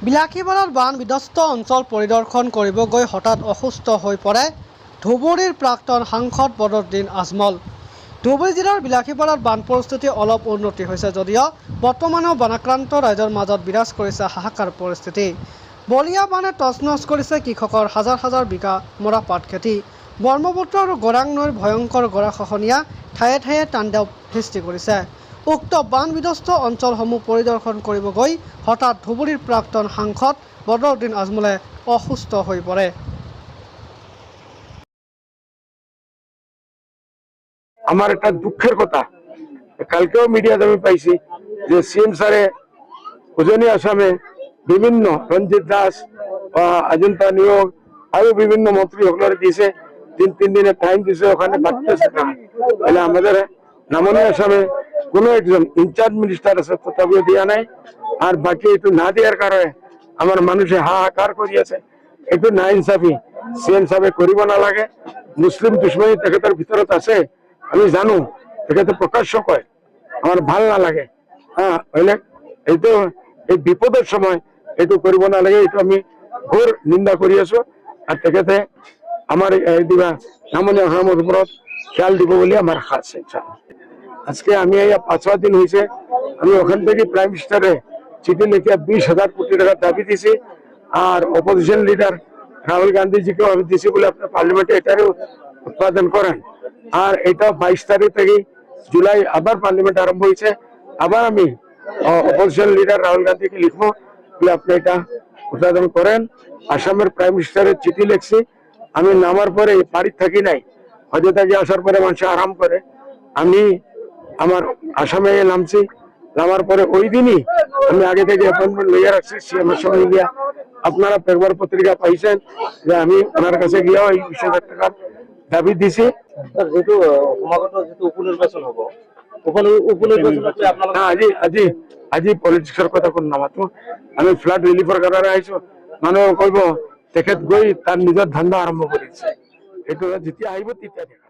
বিলাসীপাৰাৰ বান বিধ্বস্ত অঞ্চল পৰিদৰ্শন কৰিব গৈ হঠাৎ অসুস্থ হৈ পৰে ধুবুৰীৰ প্ৰাক্তন সাংসদ বদৰুদ্দিন আজমল। ধুবুৰী জিলাৰ বিলাসীপাৰাত বান পৰিস্থিতি অলপ উন্নতি হৈছে যদিও বৰ্তমানেও বানাক্ৰান্ত ৰাইজৰ মাজত বিৰাজ কৰিছে হাহাকাৰ পৰিস্থিতি। বলিয়া বানে তছনছ কৰিছে কৃষকৰ হাজাৰ হাজাৰ বিঘা মৰাপাট খেতি। ব্ৰহ্মপুত্ৰ আৰু গৰাং নৈৰ ভয়ংকৰ গৰাখহনীয়া ঠায়ে ঠায়ে তাণ্ডৱ সৃষ্টি কৰিছে। উক্ত বান বিধ্বস্ত অঞ্চলসমূহ পৰিদৰ্শন কৰিব গৈ হঠাৎ ধুবুৰীৰ প্ৰাক্তন সাংসদ বদৰুদ্দিন আজমলে অসুস্থ হৈ পৰে। আমার একটা দুঃখের কথা, কালকেও মিডিয়াতে আমি পাইছি যে সিএম স্যারে উজনি আসামে বিভিন্ন রঞ্জিত দাস অজন্তা নিয়োগ আরো বিভিন্ন মন্ত্রী সকলের দিয়েছে, তিন দিনের টাইম দিয়েছে, ওখানে বাড়তেছে না। তাহলে আমাদের নামনি আসামে কোনো একজন ইনচার্জ মিনিস্টার আছে তথাপিও দিয়া নাই। আর বাকি একটু না দেওয়ার কারণে আমার মানুষে হাহাকার করিয়াছে। একটু না ইনসাফি সিএম সাহেব করিব নালাগে। মুসলিম দুশ্মনী তেখেতের ভিতৰত আছে, আমি জানো, তেখেতে প্রকাশ্য কয়, আমার ভাল নালাগে। হ্যাঁ, এইটো এই বিপদের সময় এইটো কৰিব নালাগে, এইটো আমি ঘোর নিন্দা কৰি আছো। আর তেখেতে আমার দিবা নামনি অসমৰ ওপৰত খেয়াল দিব বলে আমার আশা আছে। আজকে আমি 5 দিন হয়েছে, আমি ওখান থেকে প্রাইম মিনিস্টারে চিঠি লিখে 20,000 কোটি টাকা দাবি দিছি। আর অপোজিশন লিডার রাহুল গান্ধীজিকেও আমি দিছি বলে আপনার পার্লামেন্টে এটারও উৎপাদন করেন। আর এটা 22 তারিখ থেকে জুলাই আবার পার্লামেন্ট আরম্ভ হয়েছে। আবার আমি অপোজিশন লিডার রাহুল গান্ধীকে লিখবো বলে আপনি এটা উৎপাদন করেন। আসামের প্রাইম মিনিস্টারের চিঠি লিখছি। আমি নামার পরে বাড়ির থাকি নাই, অযোধ্যাকে আসার পরে মানুষ আরাম করে, আমি আমার আসামে নামছি। নামার পরে ওই দিনই আমি আগে থেকে অ্যাপয়েন্টমেন্ট লইয়া রাখছি সিএমের সঙ্গে গিয়া। আপনারা পেপার পত্রিকা পাইছেন যে আমি ওনার কাছে গিয়া এই 20,000 টাকার দাবি দিছি। যেহেতু উপনির্বাচন হবো, আজি পলিটিক্সের কথা কোন নামাতো, আমি ফ্লাড রিলিফের কারণে আইছো। মানুহ কইব তেখেত গৈ তার নিজের ধান্দা আরম্ভ করেছে, এইটো যেতিয়া আহিব তেতিয়া দেখা।